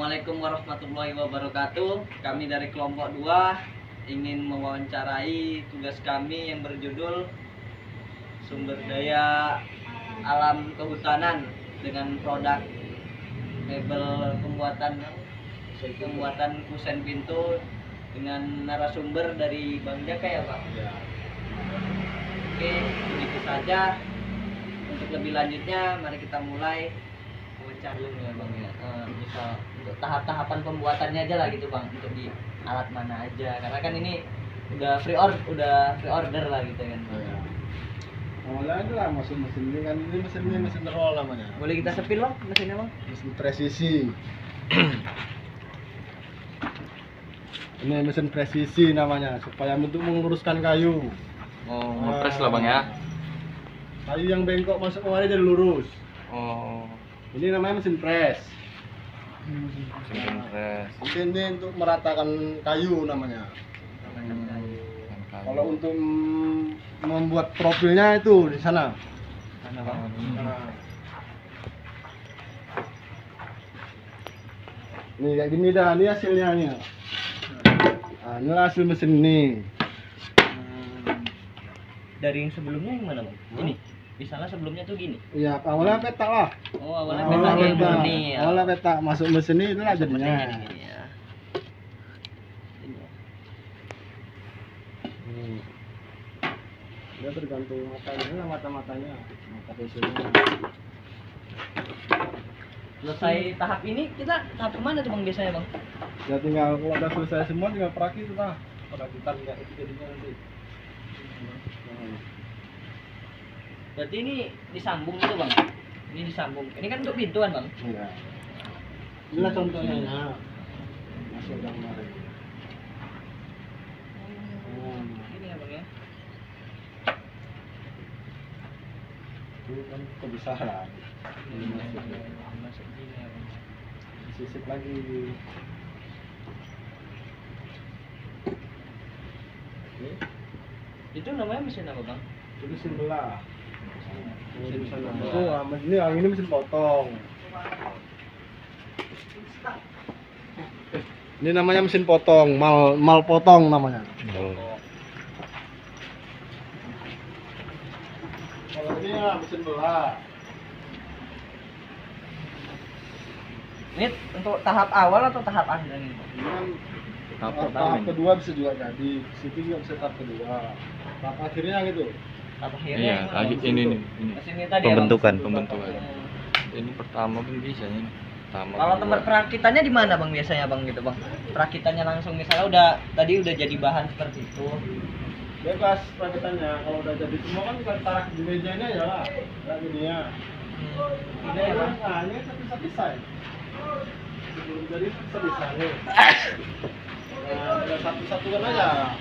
Assalamualaikum warahmatullahi wabarakatuh. Kami dari kelompok 2 ingin mewawancarai tugas kami yang berjudul sumber daya alam kehutanan dengan produk mebel pembuatan kusen pintu dengan narasumber dari Bang Jaka ya Pak? Ya. Oke, begitu saja. Untuk lebih lanjutnya mari kita mulai wawancara dulu ya Bang ya. Misal untuk tahap-tahapan pembuatannya aja lah gitu Bang, untuk di alat mana aja, karena kan ini udah free order lah gitu kan. Ya. Awalnya itu lah mesin ini kan, ini mesin roll namanya. Boleh kita sepil Bang mesinnya Bang? Mesin presisi. Ini mesin presisi namanya, supaya untuk meluruskan kayu. Oh, ngepres lah Bang ya. Kayu yang bengkok masuk kemari jadi lurus. Oh, Ini namanya mesin press. mesin press. Mesin ini untuk meratakan kayu namanya. Kalau untuk membuat profilnya itu di sana. Mana Bang? Nah. Nih kayak gini dah, ini hasilnya nih. Nah, inilah hasil mesin ini. Dari yang sebelumnya yang mana Bang? Ini. Misalnya sebelumnya tuh gini. Iya, awalnya petak lah. Oh, awalnya petak yang murni ya. Awalnya petak, masuk mesin ini itulah Masuk jadinya. mesinnya di gini ya. Hmm. Dia tergantung matanya, mata-matanya, mata mesinnya. Selesai tahap ini kita tahap kemana tuh Bang biasanya Bang? Ya tinggal kalau udah selesai semua tinggal perakit itu lah. Perakitan kayak itu jadinya nanti. Berarti ini disambung itu Bang? Ini disambung. Ini kan untuk pintu kan Bang? Iya. Inilah contohnya ya. Masuk gambar. Ini ya Bang ya. Ini kan kebesaran. Ini Masuk gini ya Bang. disisip lagi. Oke. Itu namanya mesin apa Bang? Itu mesin belah. Ini yang ini mesin potong. Ini namanya mesin potong, mal potong namanya. Oh. Kalau ini ya mesin belah. Ini untuk tahap awal atau tahap akhir ini Bang? Ini kan Tahap tahap kedua bisa juga jadi. Situ juga bisa tahap kedua. Tahap akhirnya gitu. Tahap akhirnya Iya, yang mana, lagi Bang? ini nih, ini. Mesin ini tadi ya, Bang? Pembentukan. Ini pertama pun bisa ini. Pertama. Kalau kedua. tempat perakitannya di mana Bang biasanya Bang gitu Bang? Perakitannya langsung misalnya tadi udah jadi bahan seperti itu. Bebas perakitannya. Kalau udah jadi semua kan tinggal taruh di meja ini aja lah. Kayak gini ya. Ini ya Bang. Nah, ini bisa-bisa. Sebelum jadi bisa-bisa nih. Nah, tinggal satu-satukan aja.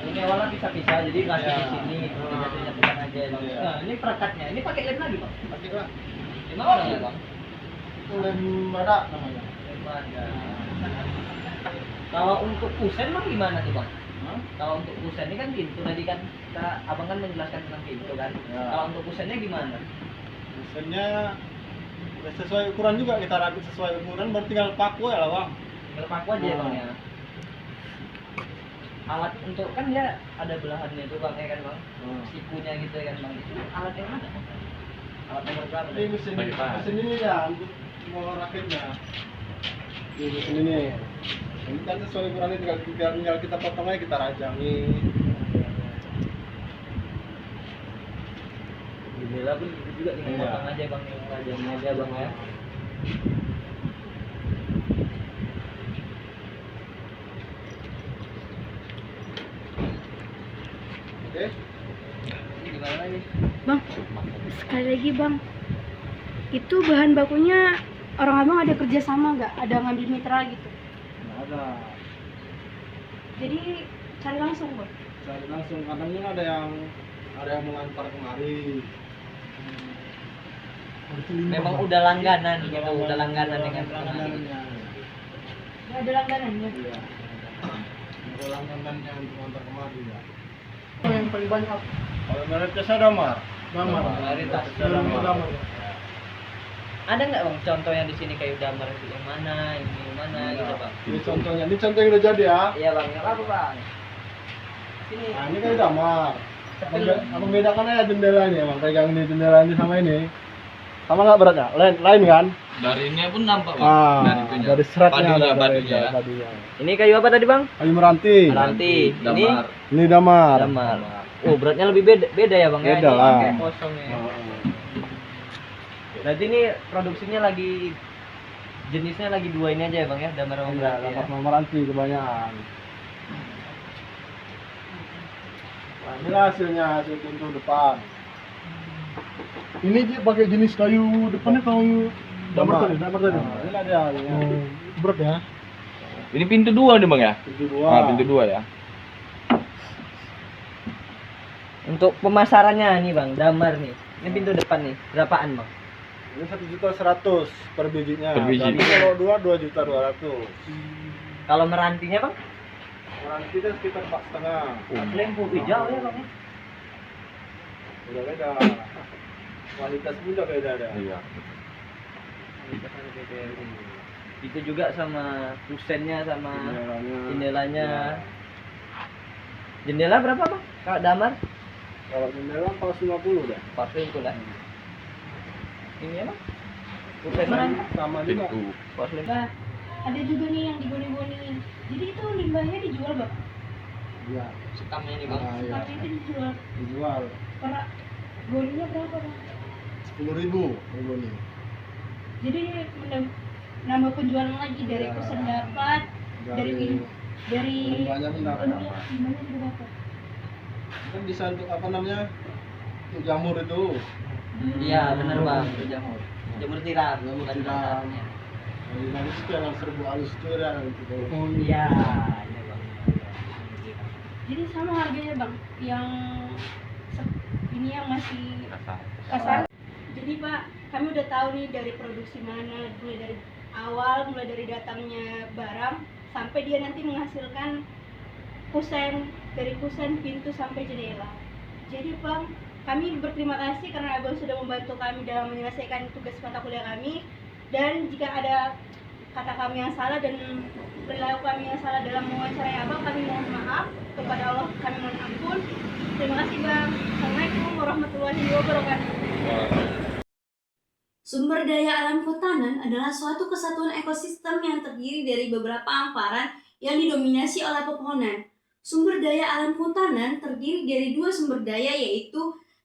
Ini awalnya pisah-pisah, jadi kasih Iya. di sini, dijatuh-jatuhkan aja Bang. Iya. Nah, ini perekatnya. Ini pakai lem lagi Bang? Pakai lah. Di mana ya Bang? Itu lem badak namanya. Lem ada. Kalau untuk kusen Bang gimana tuh Bang? Hah? Kalau untuk kusen ini kan pintu tadi kan abang kan menjelaskan tentang pintu kan. Ya. Kalau untuk kusennya gimana? Mesinnya ya sesuai ukuran juga, kita rakit sesuai ukuran, baru tinggal paku ya lah Bang. Tinggal paku aja ya Bang ya. Alat untuk kan dia ada belahannya tuh Bang ya kan Bang. Sikunya gitu ya kan Bang. Itu alat yang mana? Alat nomor berapa? Ini mesin ini ya untuk mau rakitnya. Ini mesin ini. Ini kan sesuai ukurannya, tinggal kita potong aja, kita rajangi. Jendela pun gitu juga tinggal Iya. potong aja Bang, rajangnya aja Bang ya. Oke. Ini gimana lagi? Bang, sekali lagi bang, itu bahan bakunya orang abang ada kerja sama nggak? Ada ngambil mitra gitu? Nggak ada. Jadi cari langsung bang? Cari langsung, kadang kan ada yang mengantar kemari. Memang udah langganan gitu, udah langganan dengan langganannya. Nggak ada langganannya? Iya. Ada langganannya untuk antar kemari ya. Yang paling banyak kalau mayoritas ada Damar. Mayoritas. Damar. Ada nggak bang contohnya di sini kayu damar itu yang mana, ini yang mana gitu bang? Ini contohnya, ini contoh yang udah jadi ya. Iya bang, nggak apa bang. Sini. Nah ini kayu damar. Apa bedakan aja jendelanya bang, pegang ini jendela ini sama ini. Sama nggak beratnya? Lain kan? Dari ini pun nampak bang. Ah, dari itunya. dari seratnya, Padunya ya. padunya. Ini kayu apa tadi bang? Kayu meranti. Meranti. Ini Damar. Ini damar. damar. Oh beratnya lebih beda ya bang ya? Beda Ini lah. kayak kosong ya. Berarti ini produksinya lagi jenisnya lagi dua ini aja ya bang ya, damar sama Iya, meranti ya? damar sama meranti kebanyakan. Nah, inilah hasilnya, hasil pintu depan. Ini dia pakai jenis kayu depannya kayu damar tadi. Nah, inilah dia. Berat ya. Ini pintu 2 nih bang ya? Pintu dua. Ah, pintu 2 ya. Untuk pemasarannya nih bang, damar nih. Ini pintu depan nih, berapaan bang? Ini 1.100.000 per bijinya. Per biji. Tapi kalau 2.200.000. Kalau merantinya bang? Meranti itu sekitar 4,5. Lembu hijau ya bang ya? Udah beda. Kualitas pun udah beda ada. Iya. Itu juga sama kusennya sama jendelanya. Jendela berapa bang? Kalau damar? Kalau jendela 450 dah. Pasti itu lah. Ini apa? Kusen Sama juga. Pintu. pos lima. Nah, ada juga nih yang digoni-goni. Jadi itu limbahnya dijual bang? Iya. Sekamnya nih bang. Nah, iya. Karena itu dijual. Dijual Per goninya berapa bang? 10.000 ini. Jadi nambah penjualan lagi dari Ya. kusen dapat, dari limbahnya pun dapat. limbahnya juga dapat. Kan bisa untuk apa namanya? Untuk jamur itu. Iya benar bang. Jamur. Jamur tiram. Jamur bukan tiram. dasarnya. Jadi nanti itu yang serbu halus itu ada gitu. Iya. Iya bang. Jadi sama harganya bang, yang ini yang masih Kasar. kasar. Jadi pak, kami udah tahu nih dari produksi mana, mulai dari awal, mulai dari datangnya barang sampai dia nanti menghasilkan kusen, dari kusen pintu sampai jendela. Jadi bang, kami berterima kasih karena abang sudah membantu kami dalam menyelesaikan tugas mata kuliah kami. Dan jika ada kata kami yang salah dan perilaku kami yang salah dalam mewawancarai abang, kami mohon maaf. Kepada Allah kami mohon ampun. Terima kasih bang. Assalamualaikum warahmatullahi wabarakatuh. Sumber daya alam hutanan adalah suatu kesatuan ekosistem yang terdiri dari beberapa hamparan yang didominasi oleh pepohonan. Sumber daya alam hutanan terdiri dari dua sumber daya, yaitu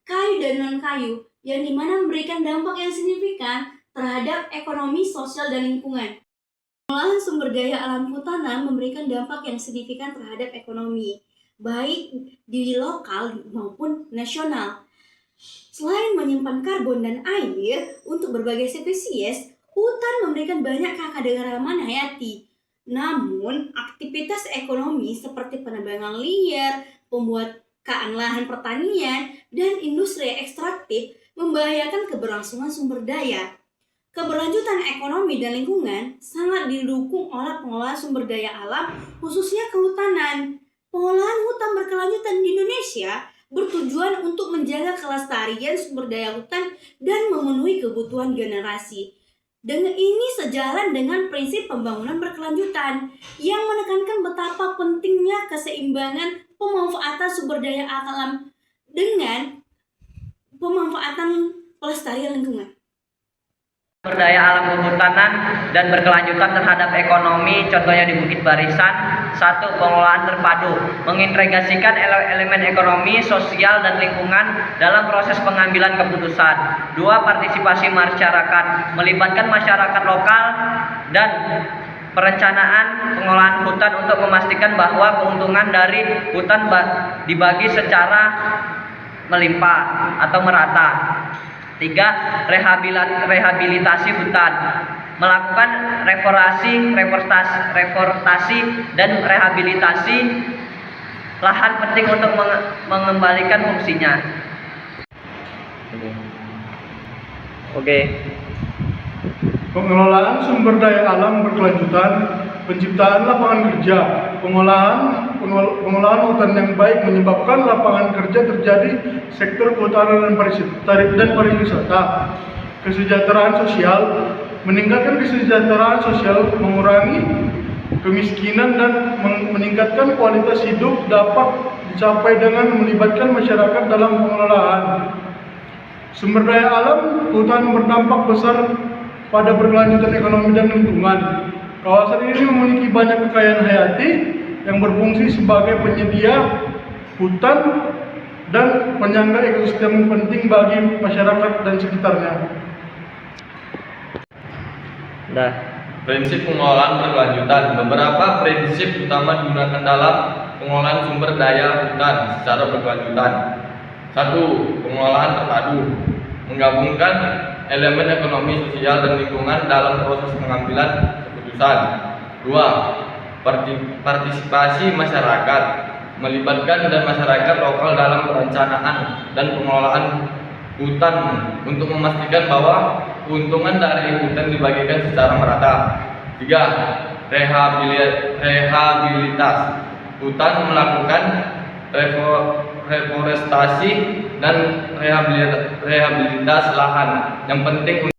kayu dan non-kayu, yang dimana memberikan dampak yang signifikan terhadap ekonomi, sosial, dan lingkungan. Pengolahan sumber daya alam hutanan memberikan dampak yang signifikan terhadap ekonomi, baik di lokal maupun nasional. Selain menyimpan karbon dan air untuk berbagai spesies, hutan memberikan banyak keanekaragaman hayati. Namun, aktivitas ekonomi seperti penambangan liar, pembuatan lahan pertanian, dan industri ekstraktif membahayakan keberlangsungan sumber daya. Keberlanjutan ekonomi dan lingkungan sangat didukung oleh pengelolaan sumber daya alam, khususnya kehutanan. Pengolahan hutan berkelanjutan di Indonesia bertujuan untuk menjaga kelestarian sumber daya hutan dan memenuhi kebutuhan generasi. Dengan ini sejalan dengan prinsip pembangunan berkelanjutan yang menekankan betapa pentingnya keseimbangan pemanfaatan sumber daya alam dengan pemanfaatan pelestarian lingkungan. Sumber daya alam kehutanan dan berkelanjutan terhadap ekonomi, contohnya di Bukit Barisan. 1. Pengelolaan terpadu, mengintegrasikan elemen ekonomi, sosial, dan lingkungan dalam proses pengambilan keputusan. 2. Partisipasi masyarakat, melibatkan masyarakat lokal dan perencanaan pengolahan hutan untuk memastikan bahwa keuntungan dari hutan dibagi secara melimpah atau merata. 3. Rehabilitasi hutan, melakukan reforestasi dan rehabilitasi lahan penting untuk mengembalikan fungsinya. Oke. Pengelolaan sumber daya alam berkelanjutan, penciptaan lapangan kerja, pengolahan hutan yang baik menyebabkan lapangan kerja terjadi sektor kehutanan dan pariwisata. kesejahteraan sosial, meningkatkan kesejahteraan sosial, mengurangi kemiskinan dan meningkatkan kualitas hidup dapat dicapai dengan melibatkan masyarakat dalam pengelolaan. Sumber daya alam hutan berdampak besar pada berkelanjutan ekonomi dan lingkungan. Kawasan ini memiliki banyak kekayaan hayati yang berfungsi sebagai penyedia hutan dan penyangga ekosistem penting bagi masyarakat dan sekitarnya. Dah. Prinsip pengelolaan berkelanjutan. Beberapa prinsip utama digunakan dalam pengelolaan sumber daya hutan secara berkelanjutan. 1. Pengelolaan terpadu. Menggabungkan elemen ekonomi, sosial, dan lingkungan dalam proses pengambilan keputusan. 2. Partisipasi masyarakat. Melibatkan dan masyarakat lokal dalam perencanaan dan pengelolaan hutan untuk memastikan bahwa keuntungan dari hutan dibagikan secara merata. 3. Rehabilitas. Hutan melakukan reforestasi dan rehabilitas lahan yang penting